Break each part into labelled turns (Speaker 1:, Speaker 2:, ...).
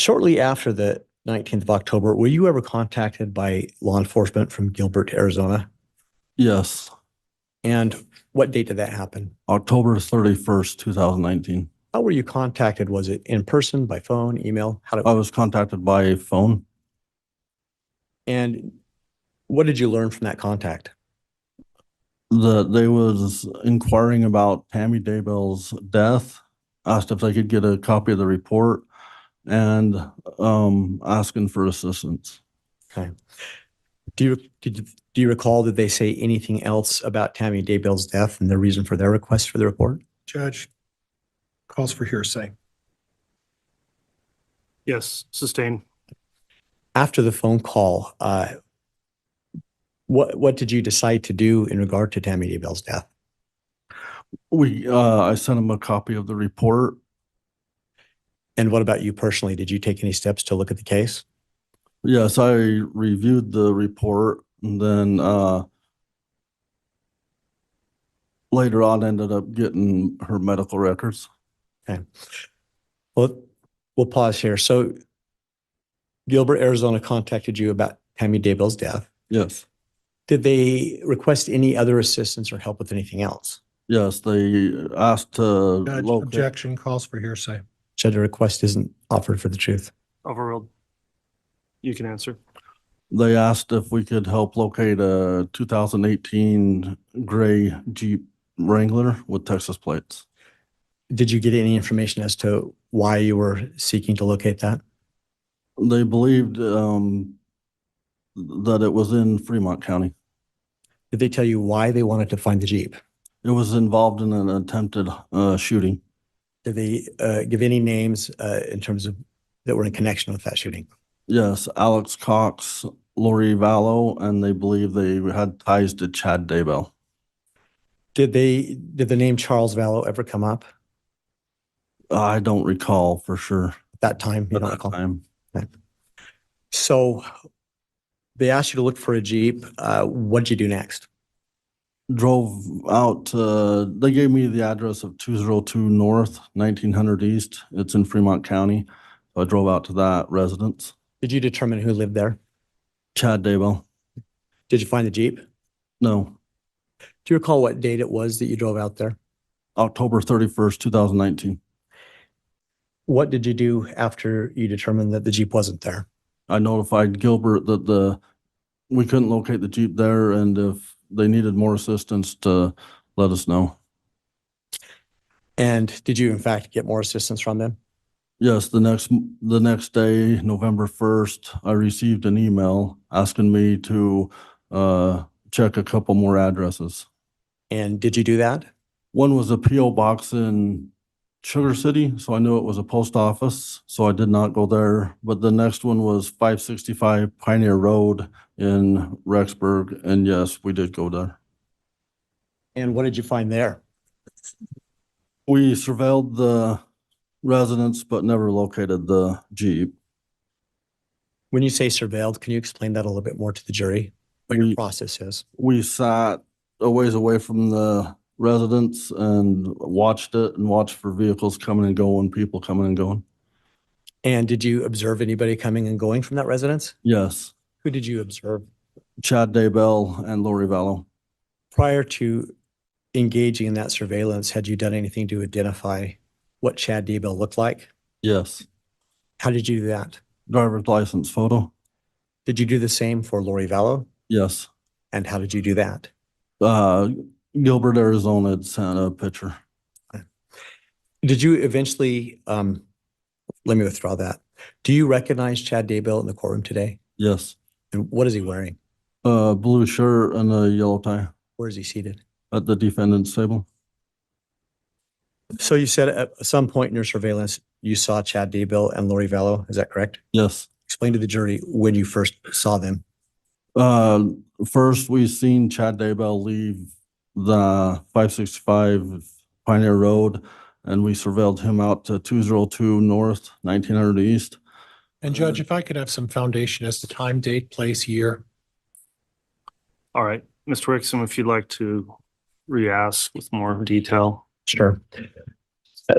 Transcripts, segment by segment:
Speaker 1: Shortly after the 19th of October, were you ever contacted by law enforcement from Gilbert, Arizona?
Speaker 2: Yes,
Speaker 1: And what date did that happen?
Speaker 2: October 31st, 2019.
Speaker 1: How were you contacted? Was it in person, by phone, email?
Speaker 2: I was contacted by phone.
Speaker 1: And what did you learn from that contact?
Speaker 2: That they was inquiring about Tammy Daybell's death, asked if they could get a copy of the report, and asking for assistance.
Speaker 1: Okay. Do you recall, did they say anything else about Tammy Daybell's death and the reason for their request for the report?
Speaker 3: Judge calls for hearsay.
Speaker 4: Yes, sustain.
Speaker 1: After the phone call, what did you decide to do in regard to Tammy Daybell's death?
Speaker 2: I sent him a copy of the report.
Speaker 1: And what about you personally? Did you take any steps to look at the case?
Speaker 2: Yes, I reviewed the report, and then later on ended up getting her medical records.
Speaker 1: Okay. Well, we'll pause here. So Gilbert, Arizona contacted you about Tammy Daybell's death.
Speaker 2: Yes.
Speaker 1: Did they request any other assistance or help with anything else?
Speaker 2: Yes, they asked to
Speaker 3: Judge,
Speaker 2: locate.
Speaker 3: objection calls for hearsay.
Speaker 1: Judge, a request isn't offered for the truth.
Speaker 4: Overruled. You can answer.
Speaker 2: They asked if we could help locate a 2018 gray Jeep Wrangler with Texas plates.
Speaker 1: Did you get any information as to why you were seeking to locate that?
Speaker 2: They believed that it was in Fremont County.
Speaker 1: Did they tell you why they wanted to find the Jeep?
Speaker 2: It was involved in an attempted shooting.
Speaker 1: Did they give any names in terms of that were in connection with that shooting?
Speaker 2: Yes, Alex Cox, Lori Vallow, and they believe they had ties to Chad Daybell.
Speaker 1: Did the name Charles Vallow ever come up
Speaker 2: I don't recall for sure.
Speaker 1: at that time? You
Speaker 2: At
Speaker 1: don't
Speaker 2: that
Speaker 1: recall?
Speaker 2: time.
Speaker 1: Okay. So they asked you to look for a Jeep. What did you do next?
Speaker 2: Drove out they gave me the address of 202 North, 1900 East. It's in Fremont County. So I drove out to that residence.
Speaker 1: Did you determine who lived there?
Speaker 2: Chad Daybell.
Speaker 1: Did you find the Jeep?
Speaker 2: No,
Speaker 1: Do you recall what date it was that you drove out there?
Speaker 2: October 31st, 2019.
Speaker 1: What did you do after you determined that the Jeep wasn't there?
Speaker 2: I notified Gilbert that we couldn't locate the Jeep there, and if they needed more assistance to let us know.
Speaker 1: And did you in fact get more assistance from them?
Speaker 2: Yes, the next day, November 1st, I received an email asking me to check a couple more addresses.
Speaker 1: And did you do that?
Speaker 2: One was a P.O. box in Sugar City, so I knew it was a post office, so I did not go there. But the next one was 565 Pioneer Road in Rexburg, and yes, we did go there.
Speaker 1: And what did you find there?
Speaker 2: We surveilled the residence, but never located the Jeep.
Speaker 1: When you say surveilled, can you explain that a little bit more to the jury? What your process is?
Speaker 2: We sat a ways away from the residence and watched it and watched for vehicles coming and going, people coming and going.
Speaker 1: And did you observe anybody coming and going from that residence?
Speaker 2: Yes,
Speaker 1: Who did you observe?
Speaker 2: Chad Daybell and Lori Vallow.
Speaker 1: Prior to engaging in that surveillance, had you done anything to identify what Chad Daybell looked like?
Speaker 2: Yes,
Speaker 1: How did you do that?
Speaker 2: driver's license photo.
Speaker 1: Did you do the same for Lori Vallow?
Speaker 2: Yes.
Speaker 1: And how did you do that?
Speaker 2: Gilbert, Arizona had sent a picture.
Speaker 1: Did you eventually, let me withdraw that. Do you recognize Chad Daybell in the courtroom today?
Speaker 2: Yes.
Speaker 1: And what is he wearing?
Speaker 2: Blue shirt and a yellow tie
Speaker 1: Where is he seated?
Speaker 2: at the defendant's table.
Speaker 1: So you said at some point in your surveillance, you saw Chad Daybell and Lori Vallow. Is that correct?
Speaker 2: Yes.
Speaker 1: Explain to the jury when you first saw them.
Speaker 2: First, we seen Chad Daybell leave the 565 Pioneer Road, and we surveilled him out to 202 North, 1900 East.
Speaker 3: And Judge, if I could have some foundation as to time, date, place, year.
Speaker 4: All right, Mr. Wixom, if you'd like to re-ask with more detail.
Speaker 1: Sure.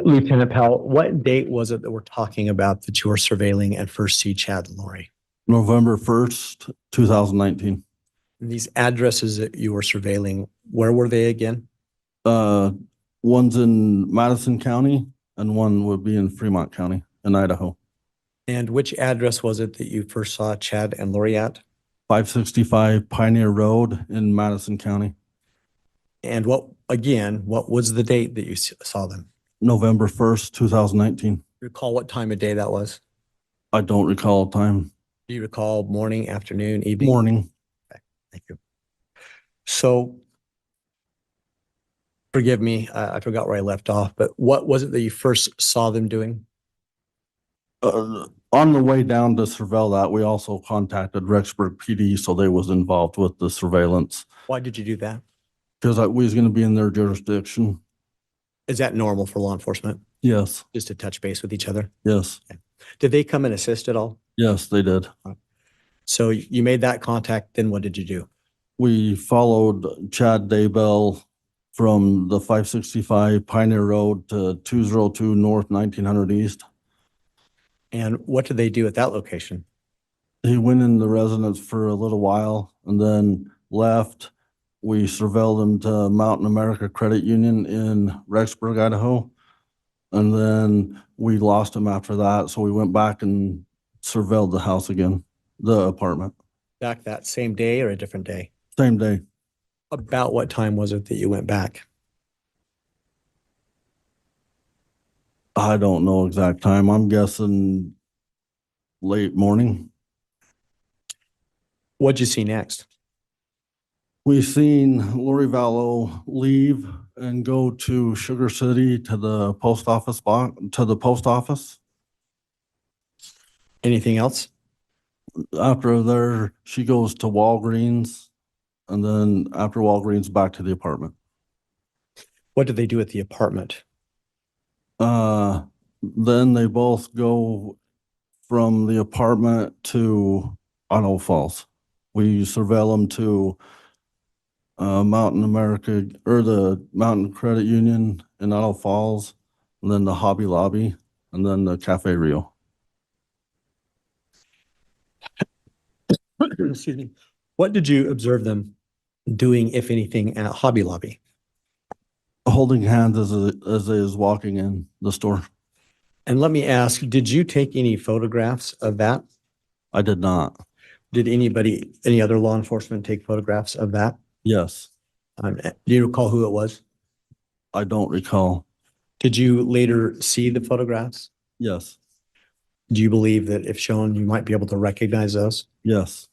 Speaker 1: Lieutenant Powell, what date was it that we're talking about that you were surveilling and first see Chad and Lori?
Speaker 2: November 1st, 2019.
Speaker 1: And these addresses that you were surveilling, where were they again?
Speaker 2: One's in Madison County and one would be in Fremont County in Idaho.
Speaker 1: And which address was it that you first saw Chad and Lori at?
Speaker 2: 565 Pioneer Road in Madison County,
Speaker 1: And what was the date that you saw them?
Speaker 2: November 1st, 2019.
Speaker 1: Recall what time of day that was?
Speaker 2: I don't recall time.
Speaker 1: Do you recall morning, afternoon, evening?
Speaker 2: Morning.
Speaker 1: Thank you. So forgive me, I forgot where I left off, but what was it that you first saw them doing?
Speaker 2: On the way down to surveil that, we also contacted Rexburg PD, so they was involved with the surveillance
Speaker 1: Why did you do that?
Speaker 2: because we was going to be in their jurisdiction.
Speaker 1: Is that normal for law enforcement,
Speaker 2: Yes,
Speaker 1: just to touch base with each other?
Speaker 2: yes,
Speaker 1: Did they come and assist at all?
Speaker 2: yes, they did.
Speaker 1: So you made that contact, then what did you do?
Speaker 2: We followed Chad Daybell from the 565 Pioneer Road to 202 North 1900 East.
Speaker 1: And what did they do at that location?
Speaker 2: He went in the residence for a little while and then left. We surveilled him to Mountain America Credit Union in Rexburg, Idaho. And then we lost him after that. So we went back and surveilled the house again, the apartment.
Speaker 1: Back that same day or a different day?
Speaker 2: Same day.
Speaker 1: About what time was it that you went back?
Speaker 2: I don't know exact time. I'm guessing late morning.
Speaker 1: What'd you see next?
Speaker 2: We seen Lori Vallow leave and go to Sugar City to the post office.
Speaker 1: Anything else?
Speaker 2: After there, she goes to Walgreens, and then after Walgreens, back to the apartment.
Speaker 1: What did they do at the apartment?
Speaker 2: Then they both go from the apartment to Idaho Falls. We surveil them to Mountain America or the Mountain Credit Union in Idaho Falls, and then the Hobby Lobby, and then the Cafe Rio.
Speaker 1: Excuse me. What did you observe them doing, if anything, at Hobby Lobby?
Speaker 2: Holding hands as they is walking in the store.
Speaker 1: And let me ask, did you take any photographs of that?
Speaker 2: I did not.
Speaker 1: Did any other law enforcement take photographs of that?
Speaker 2: Yes,
Speaker 1: Do you recall who it was?
Speaker 2: I don't recall.
Speaker 1: Did you later see the photographs?
Speaker 2: Yes,
Speaker 1: Do you believe that if shown, you might be able to recognize those?
Speaker 2: yes.